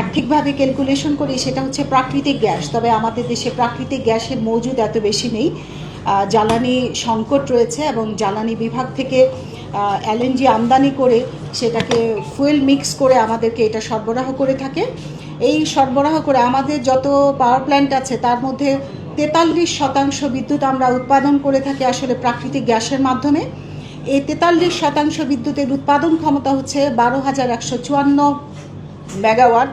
আর্থিকভাবে ক্যালকুলেশন করি সেটা হচ্ছে প্রাকৃতিক গ্যাস। তবে আমাদের দেশে প্রাকৃতিক গ্যাসের মজুদ এত বেশি নেই। জ্বালানি সংকট রয়েছে এবং জ্বালানি বিভাগ থেকে এলএনজি আমদানি করে সেটাকে ফুয়েল মিক্স করে আমাদেরকে এটা সরবরাহ করে থাকে। এই সরবরাহ করে আমাদের যত পাওয়ার প্ল্যান্ট আছে তার মধ্যে 43% বিদ্যুৎ আমরা উৎপাদন করে থাকি আসলে প্রাকৃতিক গ্যাসের মাধ্যমে। এই 43% বিদ্যুতের উৎপাদন ক্ষমতা হচ্ছে 12,154 মেগাওয়াট।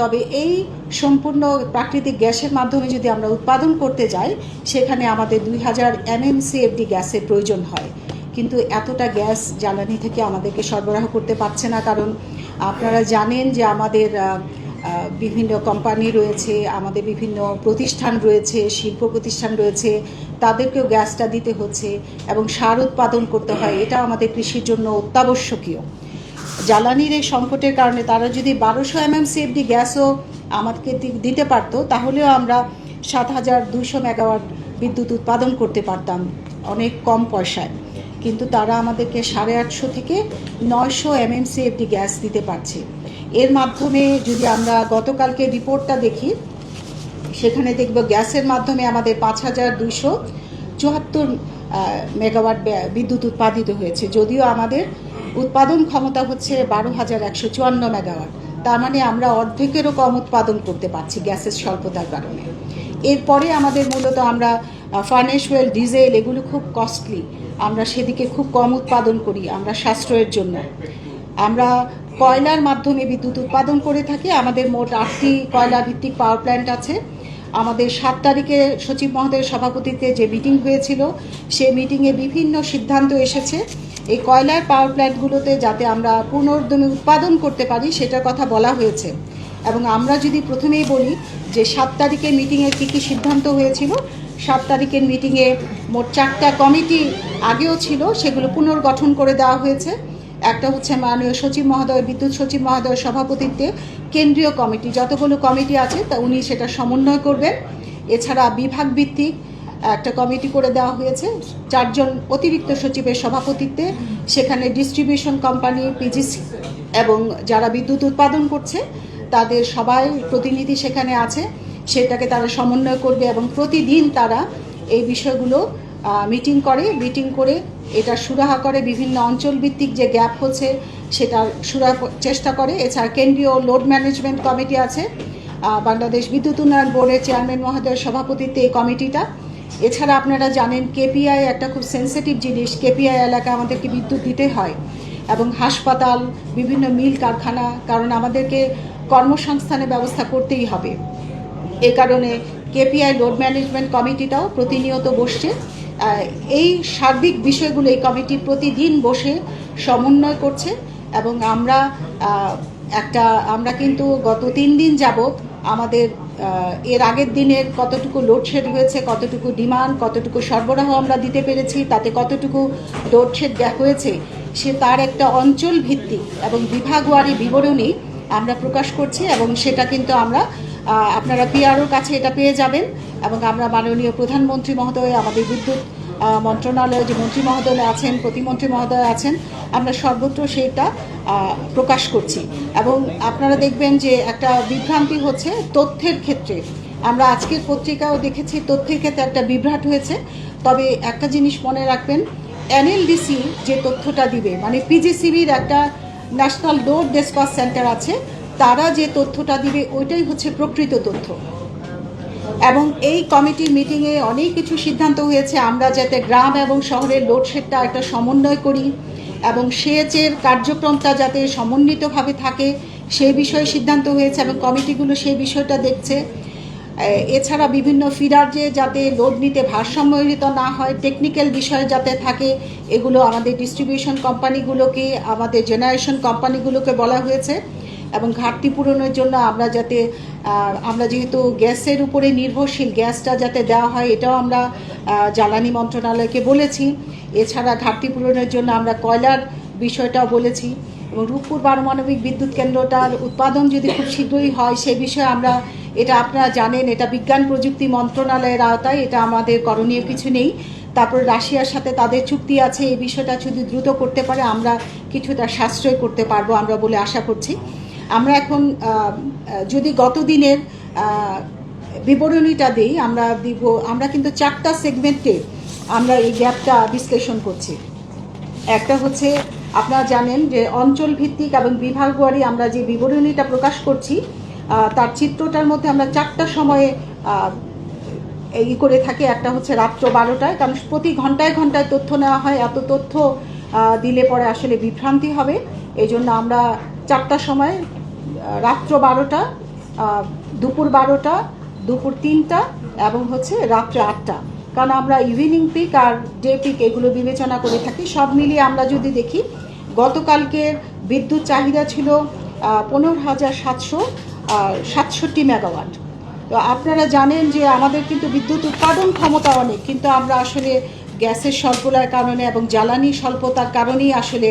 তবে এই সম্পূর্ণ প্রাকৃতিক গ্যাসের মাধ্যমে যদি আমরা উৎপাদন করতে যাই সেখানে আমাদের 2000 MMCFD গ্যাসের প্রয়োজন হয়, কিন্তু এতটা গ্যাস জ্বালানি থেকে আমাদেরকে সরবরাহ করতে পারছে না। কারণ আপনারা জানেন যে আমাদের বিভিন্ন কোম্পানি রয়েছে, আমাদের বিভিন্ন প্রতিষ্ঠান রয়েছে, শিল্প প্রতিষ্ঠান রয়েছে, তাদেরকেও গ্যাসটা দিতে হচ্ছে এবং সার উৎপাদন করতে হয়। এটা আমাদের কৃষির জন্য অত্যাবশ্যকীয়। জ্বালানির এই সংকটের কারণে তারা যদি 1200 MMCFD গ্যাসও আমাদেরকে দিতে পারতো তাহলেও আমরা 7200 মেগাওয়াট বিদ্যুৎ উৎপাদন করতে পারতাম অনেক কম পয়সায়, কিন্তু তারা আমাদেরকে 850 থেকে 900 MMCFD গ্যাস দিতে পারছে। এর মাধ্যমে যদি আমরা গতকালকে রিপোর্টটা দেখি সেখানে দেখব গ্যাসের মাধ্যমে আমাদের 5274 মেগাওয়াট বিদ্যুৎ উৎপাদিত হয়েছে, যদিও আমাদের উৎপাদন ক্ষমতা হচ্ছে 12,154 মেগাওয়াট। তার মানে আমরা অর্ধেকেরও কম উৎপাদন করতে পারছি গ্যাসের স্বল্পতার কারণে। এরপরে আমাদের মূলত আমরা ফার্নেস ওয়েল, ডিজেল এগুলো খুব কস্টলি, আমরা সেদিকে খুব কম উৎপাদন করি আমরা সাশ্রয়ের জন্য। আমরা কয়লার মাধ্যমে বিদ্যুৎ উৎপাদন করে থাকি। আমাদের মোট 8টি কয়লা ভিত্তিক পাওয়ার প্ল্যান্ট আছে। আমাদের 7 তারিখে সচিব মহোদয়ের সভাপতিত্বে যে মিটিং হয়েছিল সেই মিটিংয়ে বিভিন্ন সিদ্ধান্ত এসেছে এই কয়লার পাওয়ার প্ল্যান্টগুলোতে যাতে আমরা পুনর্দমে উৎপাদন করতে পারি সেটার কথা বলা হয়েছে। এবং আমরা যদি প্রথমেই বলি যে 7 তারিখের মিটিংয়ে কী কী সিদ্ধান্ত হয়েছিল, 7 তারিখের মিটিংয়ে মোট 4টা কমিটি আগেও ছিল, সেগুলো পুনর্গঠন করে দেওয়া হয়েছে। একটা হচ্ছে মাননীয় সচিব মহোদয়, বিদ্যুৎ সচিব মহোদয়ের সভাপতিত্বে কেন্দ্রীয় কমিটি, যতগুলো কমিটি আছে তা উনি সেটা সমন্বয় করবেন। এছাড়া বিভাগ ভিত্তিক একটা কমিটি করে দেওয়া হয়েছে 4 জন অতিরিক্ত সচিবের সভাপতিত্বে। সেখানে ডিস্ট্রিবিউশন কোম্পানি, পিজিসি এবং যারা বিদ্যুৎ উৎপাদন করছে তাদের সবাই প্রতিনিধি সেখানে আছে, সেটাকে তারা সমন্বয় করবে এবং প্রতিদিন তারা এই বিষয়গুলো মিটিং করে এটা সুরাহা করে, বিভিন্ন অঞ্চল ভিত্তিক যে গ্যাপ হচ্ছে সেটা সুরাহা চেষ্টা করে। এছাড়া কেন্দ্রীয় লোড ম্যানেজমেন্ট কমিটি আছে, বাংলাদেশ বিদ্যুৎ উন্নয়ন বোর্ডের চেয়ারম্যান মহোদয়ের সভাপতিত্বে এই কমিটিটা। এছাড়া আপনারা জানেন কেপিআই একটা খুব সেন্সিটিভ জিনিস, কেপিআই এলাকা আমাদেরকে বিদ্যুৎ দিতে হয় এবং হাসপাতাল, বিভিন্ন মিল কারখানা, কারণ আমাদেরকে কর্মসংস্থানের ব্যবস্থা করতেই হবে। এ কারণে কেপিআই লোড ম্যানেজমেন্ট কমিটিটাও প্রতিনিয়ত বসছে। এই সার্বিক বিষয়গুলো এই কমিটি প্রতিদিন বসে সমন্বয় করছে এবং আমরা কিন্তু গত 3 দিন যাবৎ আমাদের এর আগের দিনের কতটুকু লোডশেড হয়েছে, কতটুকু ডিমান্ড, কতটুকু সরবরাহ আমরা দিতে পেরেছি, তাতে কতটুকু লোডশেড হয়েছে সে তার একটা অঞ্চল ভিত্তিক এবং বিভাগওয়ারি বিবরণী আমরা প্রকাশ করছি এবং সেটা কিন্তু আপনারা পিআরওর কাছে এটা পেয়ে যাবেন। এবং আমরা মাননীয় প্রধানমন্ত্রী মহোদয়, আমাদের বিদ্যুৎ মন্ত্রণালয়ে যে মন্ত্রী মহোদয় আছেন, প্রতিমন্ত্রী মহোদয় আছেন, আমরা সর্বত্র সেইটা প্রকাশ করছি। এবং আপনারা দেখবেন যে একটা বিভ্রান্তি হচ্ছে তথ্যের ক্ষেত্রে। আমরা আজকের পত্রিকাও দেখেছি তথ্যের ক্ষেত্রে একটা বিভ্রাট হয়েছে। তবে একটা জিনিস মনে রাখবেন, এনএলডিসি যে তথ্যটা দিবে, মানে পিজিসিবির একটা ন্যাশনাল লোড ডিসপাস সেন্টার আছে, তারা যে তথ্যটা দিবে ওইটাই হচ্ছে প্রকৃত তথ্য। এবং এই কমিটির মিটিংয়ে অনেক কিছু সিদ্ধান্ত হয়েছে, আমরা যাতে গ্রাম এবং শহরের লোডশেডটা একটা সমন্বয় করি এবং সেচের কার্যক্রমটা যাতে সমন্বিতভাবে থাকে সেই বিষয়ে সিদ্ধান্ত হয়েছে এবং কমিটিগুলো সেই বিষয়টা দেখছে। এছাড়া বিভিন্ন ফিডার যাতে লোড নিতে ভারসাম্যহীনতা না হয়, টেকনিক্যাল বিষয় যাতে থাকে, এগুলো আমাদের ডিস্ট্রিবিউশন কোম্পানিগুলোকে, আমাদের জেনারেশন কোম্পানিগুলোকে বলা হয়েছে। এবং ঘাটতি পূরণের জন্য আমরা যেহেতু গ্যাসের উপরে নির্ভরশীল, গ্যাসটা যাতে দেওয়া হয় এটাও আমরা জ্বালানি মন্ত্রণালয়কে বলেছি। এছাড়া ঘাটতি পূরণের জন্য আমরা কয়লার বিষয়টাও বলেছি এবং রূপপুর পারমাণবিক বিদ্যুৎ কেন্দ্রটার উৎপাদন যদি খুব শীঘ্রই হয় সে বিষয়ে এটা আপনারা জানেন, এটা বিজ্ঞান প্রযুক্তি মন্ত্রণালয়ের আওতায়, এটা আমাদের করণীয় কিছু নেই। তারপর রাশিয়ার সাথে তাদের চুক্তি আছে, এই বিষয়টা যদি দ্রুত করতে পারে আমরা কিছুটা সাশ্রয় করতে পারবো আমরা বলে আশা করছি। আমরা এখন যদি গত দিনের বিবরণীটা দিই, আমরা কিন্তু 4টা সেগমেন্টে আমরা এই গ্যাপটা বিশ্লেষণ করছি। একটা হচ্ছে আপনারা জানেন যে অঞ্চল ভিত্তিক এবং বিভাগওয়ারি আমরা যে বিবরণীটা প্রকাশ করছি, তার চিত্রটার মধ্যে আমরা 4টা সময়ে এই করে থাকি। একটা হচ্ছে রাত্র 12টায়, কারণ প্রতি ঘন্টায় ঘন্টায় তথ্য নেওয়া হয়, এত তথ্য দিলে পরে আসলে বিভ্রান্তি হবে। এই জন্য আমরা 4টা সময়, রাত্র 12টা, দুপুর 12টা, দুপুর 3টা এবং হচ্ছে রাত্রে 8টা, কারণ আমরা ইভিনিং পিক আর ডে পিক এগুলো বিবেচনা করে থাকি। সব মিলিয়ে আমরা যদি দেখি, গতকালকের বিদ্যুৎ চাহিদা ছিল 15,767 মেগাওয়াট। তো আপনারা জানেন যে আমাদের কিন্তু বিদ্যুৎ উৎপাদন ক্ষমতা অনেক, কিন্তু আমরা আসলে গ্যাসের স্বল্পতার কারণে এবং জ্বালানি স্বল্পতার কারণেই আসলে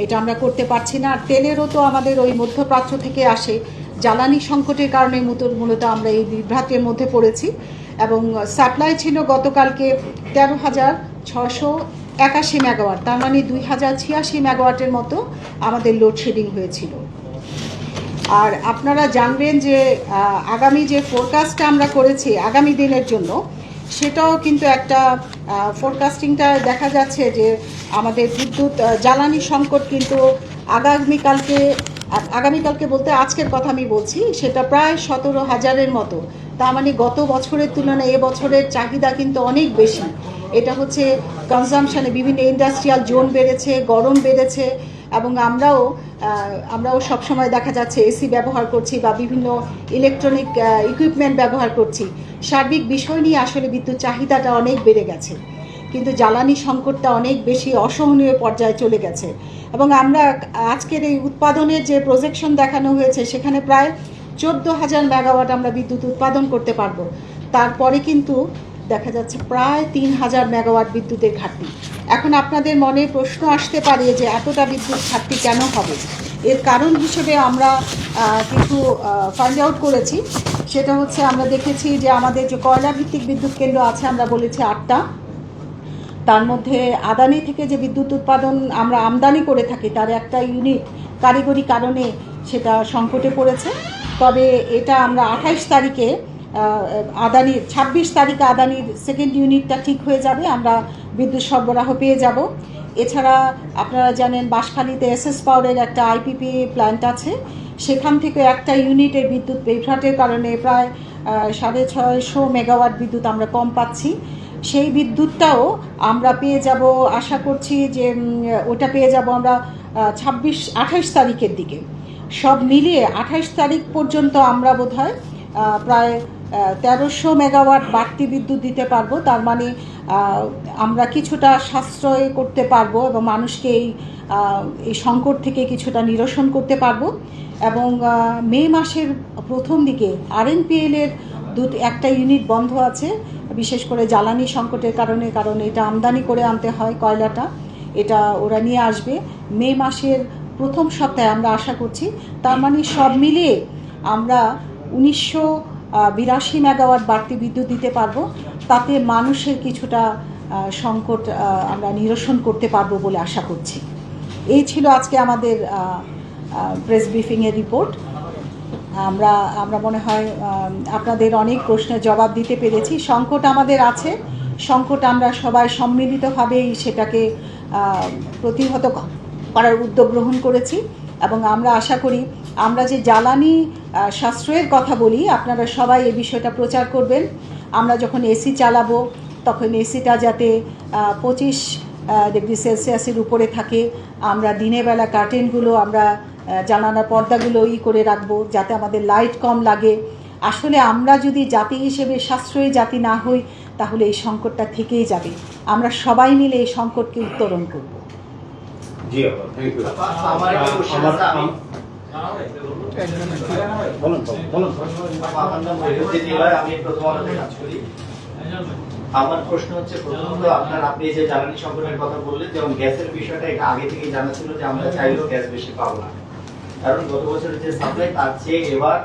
এটা আমরা করতে পারছি না। আর তেলেরও তো আমাদের ওই মধ্যপ্রাচ্য থেকে আসে, জ্বালানি সংকটের কারণে মূলত আমরা এই বিভ্রাটের মধ্যে পড়েছি। এবং সাপ্লাই ছিল গতকালকে 13,681 মেগাওয়াট, তার মানে 2,086 মেগাওয়াটের মতো আমাদের লোডশেডিং হয়েছিল। আর আপনারা জানবেন যে আগামী যে ফোরকাস্টটা আমরা করেছি আগামী দিনের জন্য, সেটাও কিন্তু একটা ফোরকাস্টিংটা দেখা যাচ্ছে যে আমাদের বিদ্যুৎ জ্বালানি সংকট কিন্তু আগামীকালকে বলতে আজকের কথা আমি বলছি, সেটা প্রায় 17,000-এর মতো। তার মানে গত বছরের তুলনায় এবছরের চাহিদা কিন্তু অনেক বেশি। এটা হচ্ছে কনজামশনে বিভিন্ন ইন্ডাস্ট্রিয়াল জোন বেড়েছে, গরম বেড়েছে, এবং আমরাও সবসময় দেখা যাচ্ছে এসি ব্যবহার করছি বা বিভিন্ন ইলেকট্রনিক ইকুইপমেন্ট ব্যবহার করছি। সার্বিক বিষয় নিয়ে আসলে বিদ্যুৎ চাহিদাটা অনেক বেড়ে গেছে, কিন্তু জ্বালানি সংকটটা অনেক বেশি অসহনীয় পর্যায়ে চলে গেছে। এবং আমরা আজকের এই উৎপাদনের যে প্রজেকশন দেখানো হয়েছে, সেখানে প্রায় 14,000 মেগাওয়াট আমরা বিদ্যুৎ উৎপাদন করতে পারবো। তারপরে কিন্তু দেখা যাচ্ছে প্রায় 3,000 মেগাওয়াট বিদ্যুতের ঘাটতি। এখন আপনাদের মনে প্রশ্ন আসতে পারে যে এতটা বিদ্যুৎ ঘাটতি কেন হবে? এর কারণ হিসেবে আমরা কিছু ফাইন্ড আউট করেছি। সেটা হচ্ছে আমরা দেখেছি যে আমাদের যে কয়লা ভিত্তিক বিদ্যুৎ কেন্দ্র আছে, আমরা বলেছি 8টা, তার মধ্যে আদানি থেকে যে বিদ্যুৎ উৎপাদন আমরা আমদানি করে থাকি তার একটা ইউনিট কারিগরি কারণে সেটা সংকটে পড়েছে। তবে এটা আমরা 28 তারিখে আদানির 26 তারিখে আদানির সেকেন্ড ইউনিটটা ঠিক হয়ে যাবে, আমরা বিদ্যুৎ সরবরাহ পেয়ে যাব। এছাড়া আপনারা জানেন বাঁশখালীতে এসএস পাওয়ারের একটা আইপিপি প্ল্যান্ট আছে, সেখান থেকে একটা ইউনিটের বিদ্যুৎ বিভ্রাটের কারণে প্রায় 650 মেগাওয়াট বিদ্যুৎ আমরা কম পাচ্ছি। সেই বিদ্যুৎটাও আমরা পেয়ে যাব, আশা করছি যে ওটা পেয়ে যাব আমরা 28 তারিখের দিকে। সব মিলিয়ে 28 তারিখ পর্যন্ত আমরা বোধহয় প্রায় 1300 মেগাওয়াট বাড়তি বিদ্যুৎ দিতে পারবো। তার মানে আমরা কিছুটা সাশ্রয় করতে পারবো এবং মানুষকে এই সংকট থেকে কিছুটা নিরসন করতে পারবো। এবং মে মাসের প্রথম দিকে আরএনপিএল-এর একটা ইউনিট বন্ধ আছে, বিশেষ করে জ্বালানি সংকটের কারণে, কারণ এটা আমদানি করে আনতে হয় কয়লাটা, এটা ওরা নিয়ে আসবে মে মাসের প্রথম সপ্তাহে আমরা আশা করছি। তার মানে সব মিলিয়ে আমরা 1982 মেগাওয়াট বাড়তি বিদ্যুৎ দিতে পারবো। তাতে মানুষের কিছুটা সংকট আমরা নিরসন করতে পারবো বলে আশা করছি। এই ছিল আজকে আমাদের প্রেস ব্রিফিংয়ের রিপোর্ট। আমরা মনে হয় আপনাদের অনেক প্রশ্নের জবাব দিতে পেরেছি। সংকট আমাদের আছে, সংকট আমরা সবাই সম্মিলিতভাবেই সেটাকে প্রতিহত করার উদ্যোগ গ্রহণ করেছি। এবং আমরা আশা করি আমরা যে জ্বালানি সাশ্রয়ের কথা বলি, আপনারা সবাই এই বিষয়টা প্রচার করবেন। আমরা যখন এসি চালাবো তখন এসিটা যাতে 25 ডিগ্রি সেলসিয়াসের উপরে থাকে। আমরা দিনের বেলা কার্টেনগুলো, আমরা জানালার পর্দাগুলো করে রাখবো যাতে আমাদের লাইট কম লাগে। আসলে আমরা যদি জাতি হিসেবে সাশ্রয়ী জাতি না হই, তাহলে এই সংকটটা থেকেই যাবে। আমরা সবাই মিলে এই সংকটকে উত্তরণ করব। জি আপা, থ্যাংক ইউ। আমার প্রশ্ন হচ্ছে, প্রথমত আপনি যে জ্বালানি সংকটের কথা বললেন, যেমন গ্যাসের বিষয়টা এটা আগে থেকে জানা ছিল যে আমরা চাইলেও গ্যাস বেশি পাবো না, কারণ গত বছরের যে সাপ্লাই তার চেয়ে এবার